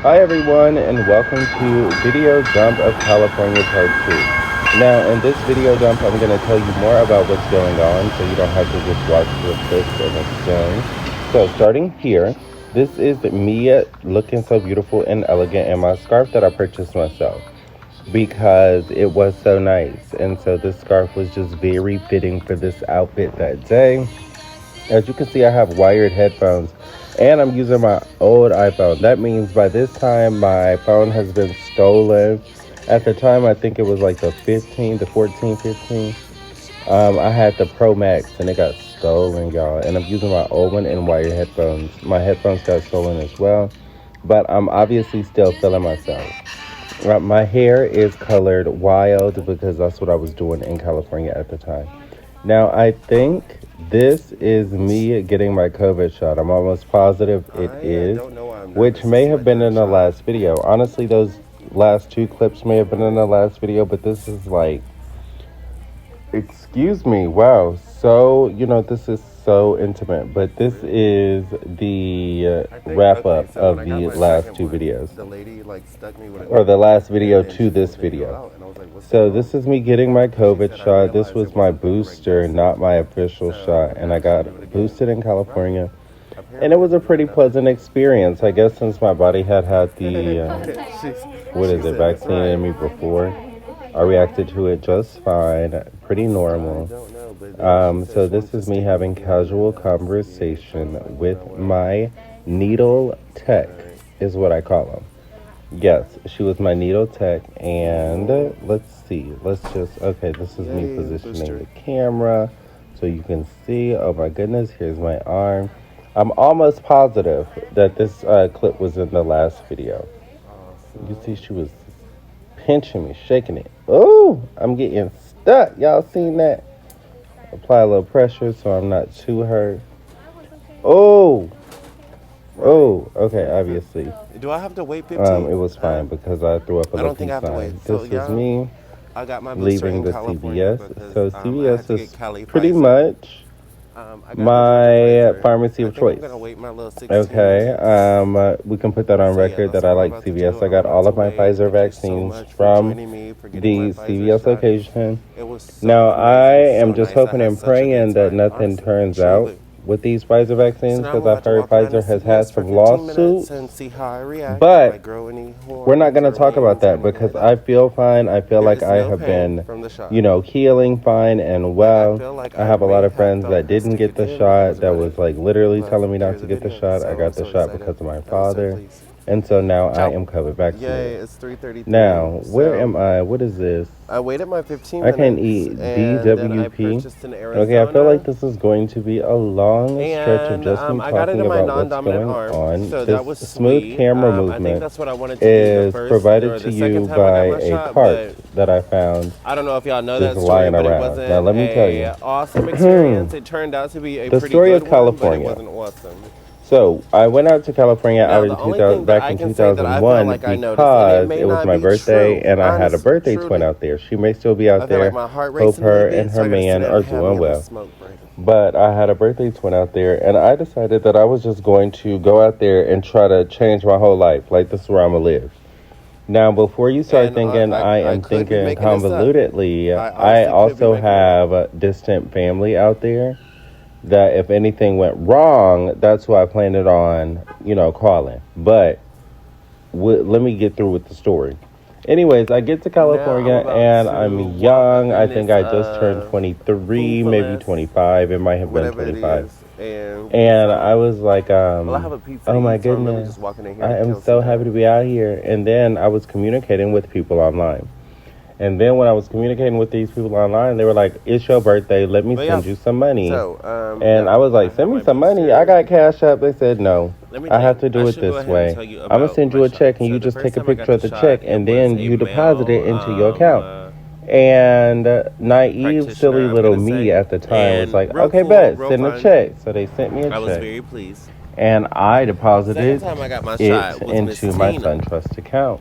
Hi everyone, and welcome to Video Dump of California Part 2. Now, in this video dump, I'm going to tell you more about what's going on so you don't have to just watch the clips and it's done. So, starting here, this is me looking so beautiful and elegant in my scarf that I purchased myself because it was so nice. And so this scarf was just very fitting for this outfit that day. As you can see, I have wired headphones and I'm using my old iPhone. That means by this time my phone has been stolen. At the time, I think it was like the 15, the 14, 15. I had the Pro Max and it got stolen, y'all. And I'm using my old one and wired headphones. My headphones got stolen as well. But I'm obviously still feeling myself. My hair is colored wild because that's what I was doing in California at the time. Now, I think this is me getting my COVID shot. I'm almost positive it is, which may have been in the last video. Honestly, those last two clips may have been in the last video, but this is like, excuse me, wow. So, this is so intimate, but this is the wrap up of the last two videos, or the last video to this video. So this is me getting my COVID shot. This was my booster, not my official shot, and I got boosted in California. And it was a pretty pleasant experience. I guess since my body had the vaccine in me before, I reacted to it just fine, pretty normal. So this is me having casual conversation with my needle tech, is what I call them. Yes, she was my needle tech, and let's see. Okay, this is me positioning the camera so you can see. Oh my goodness, here's my arm. I'm almost positive that this clip was in the last video. You see she was pinching me, shaking it. Oh, I'm getting stuck. Y'all seen that? Apply a little pressure so I'm not too hurt. Oh, okay, obviously. Do I have to wait 15? It was fine because I threw up a little sign. This is me leaving the CVS. So CVS is pretty much my pharmacy of choice. Okay, we can put that on record that I like CVS. I got all of my Pfizer vaccines from the CVS location. Now, I am just hoping and praying that nothing turns out with these Pfizer vaccines because I've heard Pfizer has had some lawsuits. But we're not going to talk about that because I feel fine. I feel like I have been, healing fine and well. I have a lot of friends that didn't get the shot that was like literally telling me not to get the shot. I got the shot because of my father. And so now I am COVID vaccinated. It's 3:33. Now, where am I? What is this? I waited my 15 minutes. I can't eat DWP. Okay, I feel like this is going to be a long stretch of just me talking about what's going on. So this smooth camera movement is provided to you by a cart that I found. I don't know if y'all know that story, lying but around. it wasn't Now, let me tell you. awesome experience. It turned out to be a the pretty story good of California. One, but it wasn't awesome. So, I went out to California back in 2001 because it was my birthday and I had a birthday twin out there. She may still be out there. Hope her and her man are doing well. But I had a birthday twin out there and I decided that I was just going to go out there and try to change my whole life. Like, this is where I'm going to live. Now, before you start thinking I am thinking convolutedly, I also have distant family out there that if anything went wrong, that's who I planned it on, calling. But let me get through with the story. Anyways, I get to California and I'm young. I think I just turned 23, maybe 25. It might have been 25. And I was like, oh my goodness, I am so happy to be out here. And then I was communicating with people online. And then when I was communicating with these people online, they were like, it's your birthday, let me send you some money. And I was like, send me some money? I got Cash App. They said, no, I have to do it this way. I'm going to send you a check and you just take a picture of the check and then you deposit it into your account. And naive, silly little me at the time was like, okay, bet, send a check. So they sent me a check. I was very pleased. And I deposited it into my SunTrust account.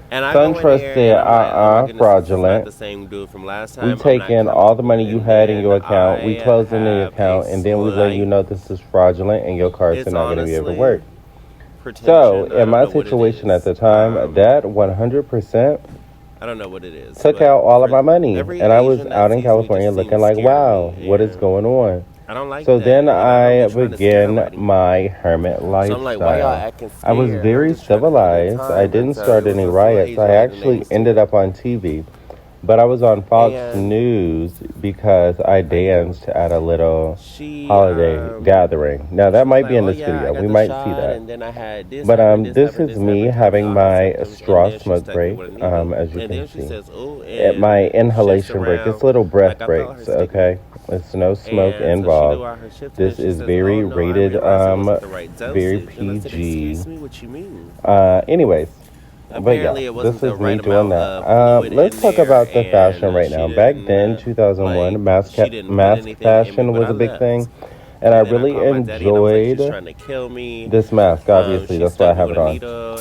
And SunTrust said, fraudulent. The same dude from last time. We take in all the money you had in your account, we close in the account, and then we let you know this is fraudulent and your cards are not going to be able to work. pretension. So, in my situation at the time, that 100% I don't know what it is. took out all of my money. And I was out in California looking like, wow, what is going on? I don't like so that. then I began my hermit lifestyle. So I'm like, why y'all acting scared? I was very civilized. I didn't start any riots. I actually ended up on TV. But I was on Fox News because I danced at a little holiday gathering. Now, that might be in this video. We might see that. And then I had this, but this is me having my straw smoke break, as you can see. At my inhalation break. It's little breath breaks, okay? It's no smoke involved. This is very rated, very PG. Anyways. But yeah, this is me doing that. Let's talk about the fashion right now. Back then, 2001, mask fashion was a big thing. And I really enjoyed this mask, obviously. That's why I have it on.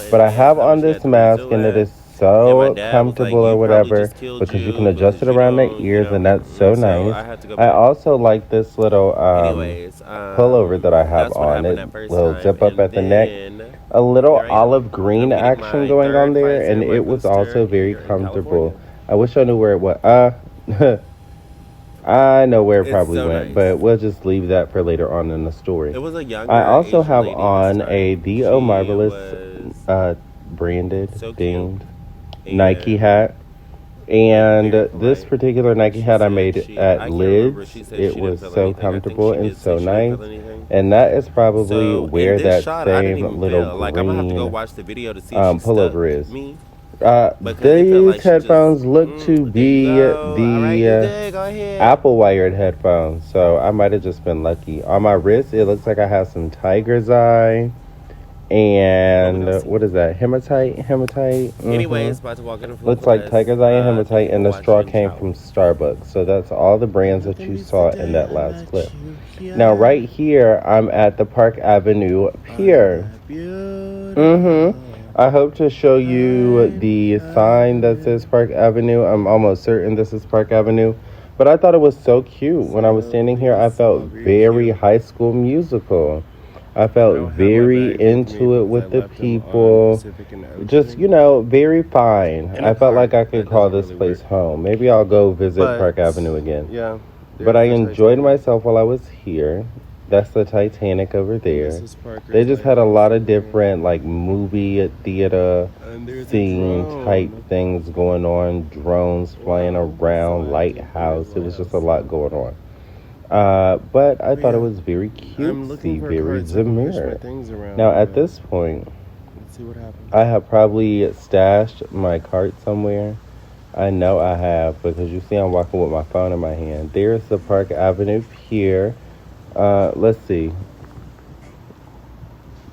But I have on this mask, and it is so comfortable or whatever, because you can adjust it around the ears, and that's so nice. I also like this little pullover that I have on. It will zip up at the neck. A little olive green action going on there, and it was also very comfortable. I wish I knew where it was. I know where it probably went, but we'll just leave that for later on in the story. I also have on a The Oh Marvelous branded, themed Nike hat. And this particular Nike hat I made at Lids. It was so comfortable and so nice. And that is probably where that same little green pullover is. These headphones look to be the Apple wired headphones. So I might have just been lucky. On my wrist, it looks like I have some tiger's eye. And what is that? Hematite? Mm-hmm. Anyways, about to walk in. Looks like tiger's eye and hematite, and the straw came from Starbucks. So that's all the brands that you saw in that last clip. Now, right here, I'm at the Park Avenue Pier. I hope to show you the sign that says Park Avenue. I'm almost certain this is Park Avenue. But I thought it was so cute. When I was standing here, I felt very High School Musical. I felt very into it with the people. Just, very fine. I felt like I could call this place home. Maybe I'll go visit Park Avenue again. Yeah. But I enjoyed myself while I was here. That's the Titanic over there. They just had a lot of different, movie theater scene type things going on. Drones flying around, lighthouse. It was just a lot going on. But I thought it was very cutesy, very demure. Now, at this point, I have probably stashed my cart somewhere. I know I have, because you see I'm walking with my phone in my hand. There's the Park Avenue Pier. Let's see.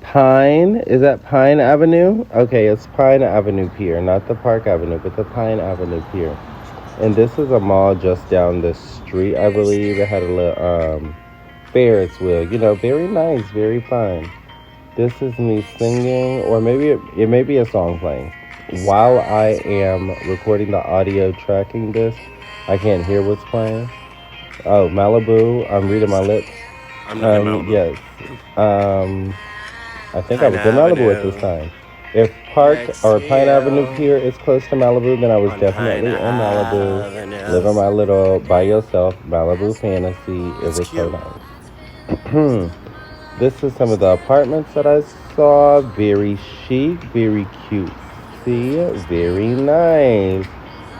Pine? Is that Pine Avenue? Okay, it's Pine Avenue Pier, not the Park Avenue, but the Pine Avenue Pier. And this is a mall just down the street, I believe. It had a little Ferris wheel. Very nice, very fun. This is me singing, or maybe it may be a song playing. While I am recording the audio tracking this, I can't hear what's playing. Oh, Malibu. I'm reading my lips. I'm not in Malibu. Yes. I think I was in Malibu at this time. If Pine Avenue Pier is close to Malibu, then I was definitely in Malibu, living my little by yourself Malibu fantasy. It was so nice. This is some of the apartments that I saw. Very chic, very cutesy, very nice.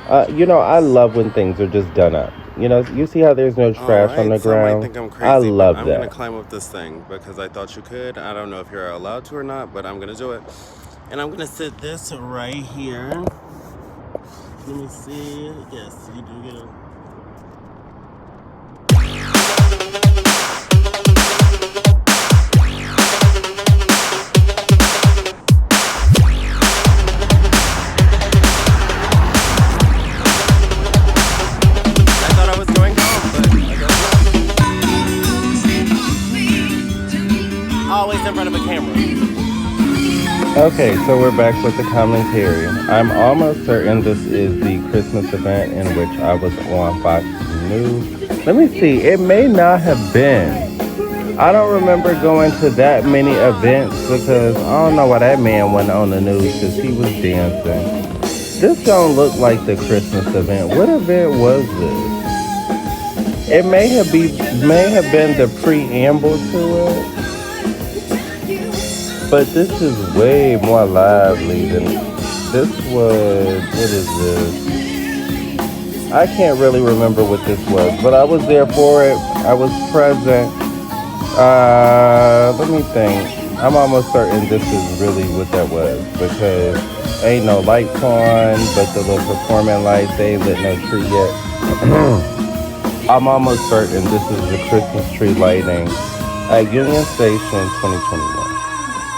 I love when things are just done up. You see how there's no trash on the ground? Might think I'm crazy, I love that. I'm going to climb up this thing because I thought you could. I don't know if you're allowed to or not, but I'm going to do it. And I'm going to sit this right here. Let me see. Yes, you do get it. I thought I was going home, but I guess not. Always in front of a camera. Okay, so we're back with the commentary. I'm almost certain this is the Christmas event in which I was on Fox News. Let me see. It may not have been. I don't remember going to that many events because I don't know why that man went on the news because he was dancing. This don't look like the Christmas event. What event was this? It may have been the preamble to it, but this is way more lively than this was. What is this? I can't really remember what this was, but I was there for it. I was present. Let me think. I'm almost certain this is really what that was because ain't no lights on, but the little performing lights, they ain't lit no tree yet. I'm almost certain this is the Christmas tree lighting at Union Station 2021.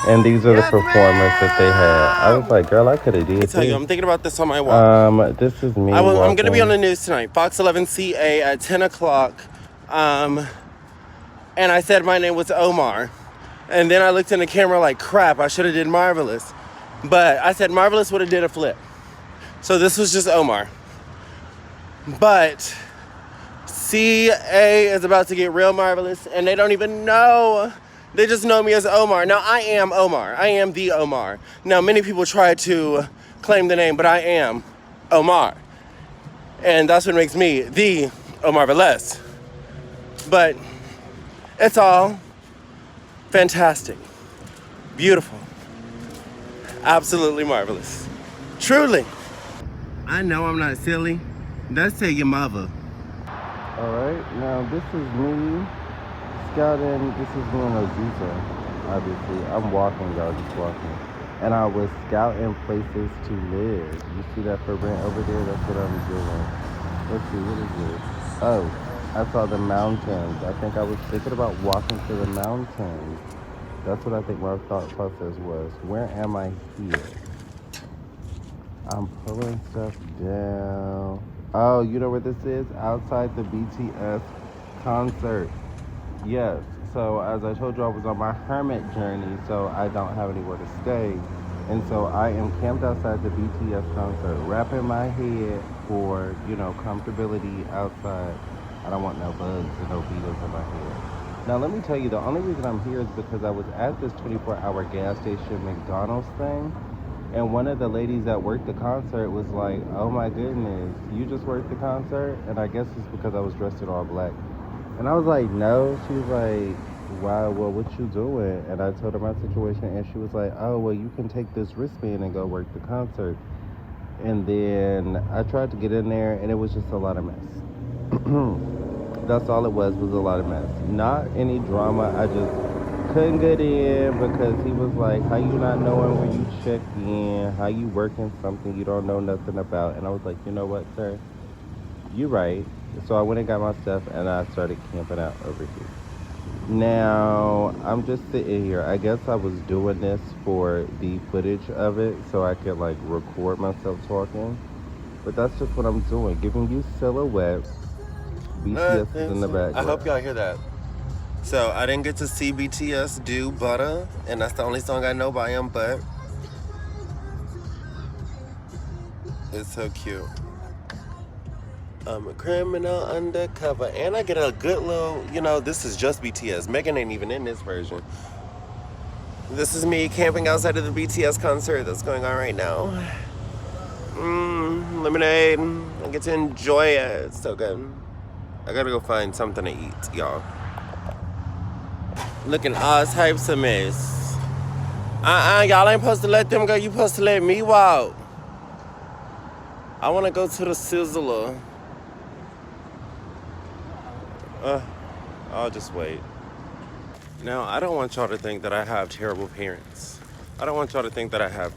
And these are the performers that they had. I was like, girl, I could have did I tell this. you, I'm thinking about this on my walk. This is me. I'm going to be on the news tonight. Fox 11 CA at 10 o'clock. And I said my name was Omar. And then I looked in the camera like, crap, I should have did Marvelous. But I said Marvelous would have did a flip. So this was just Omar. But CA is about to get real marvelous. And they don't even know. They just know me as Omar. Now, I am Omar. I am the Omar. Now, many people try to claim the name, but I am Omar. And that's what makes me the Omar Velez. But it's all fantastic, beautiful, absolutely marvelous. Truly. I know I'm not silly. That's to your mother. All right, now this is me scouting. This is me on Azusa, obviously. I'm walking, y'all, just walking. And I was scouting places to live. You see that for rent over there? That's what I'm doing. Let's see, what is this? Oh, I saw the mountains. I think I was thinking about walking to the mountains. That's what I think my thought process was. Where am I here? I'm pulling stuff down. Oh, you know where this is? Outside the BTS concert. Yes. So as I told you, I was on my hermit journey, so I don't have anywhere to stay. And so I am camped outside the BTS concert, wrapping my head for, comfortability outside. I don't want no bugs and no beetles in my head. Now, let me tell you, the only reason I'm here is because I was at this 24-hour gas station McDonald's thing. And one of the ladies that worked the concert was like, oh my goodness, you just worked the concert? And I guess it's because I was dressed in all black. And I was like, no. She was like, wow, well, what you doing? And I told her my situation, and she was like, oh, well, you can take this wristband and go work the concert. And then I tried to get in there, and it was just a lot of mess. That's all it was a lot of mess. Not any drama. I just couldn't get in because he was like, how you not knowing where you check in? How you working something you don't know nothing about? And I was like, you know what, sir? You right. So I went and got my stuff, and I started camping out over here. Now, I'm just sitting here. I guess I was doing this for the footage of it so I could, record myself talking. But that's just what I'm doing, giving you silhouettes. BTS is in the background. I hope y'all hear that. So, I didn't get to see BTS do Butter, and that's the only song I know by him, but it's so cute. I'm a criminal undercover, and I get a good little, this is just BTS. Megan ain't even in this version. This is me camping outside of the BTS concert that's going on right now. Lemonade. I get to enjoy it. It's so good. I gotta go find something to eat, y'all. Looking all types of mess. Y'all ain't supposed to let them go. You supposed to let me walk. I wanna go to the Sizzler. I'll just wait. Now, I don't want y'all to think that I have terrible parents. I don't want y'all to think that I have,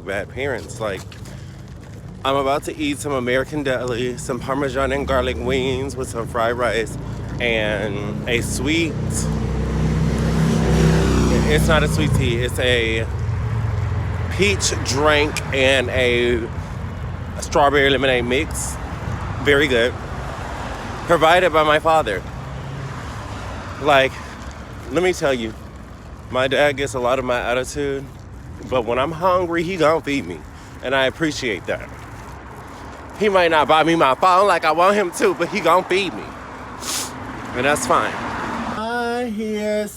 bad parents. I'm about to eat some American deli, some Parmesan and garlic wings with some fried rice, and a sweet... It's not a sweet tea. It's a peach drink and a strawberry lemonade mix. Very good. Provided by my father. Let me tell you, my dad gets a lot of my attitude, but when I'm hungry, he gonna feed me, and I appreciate that. He might not buy me my phone like I want him to, but he gonna feed me, and that's fine. I here.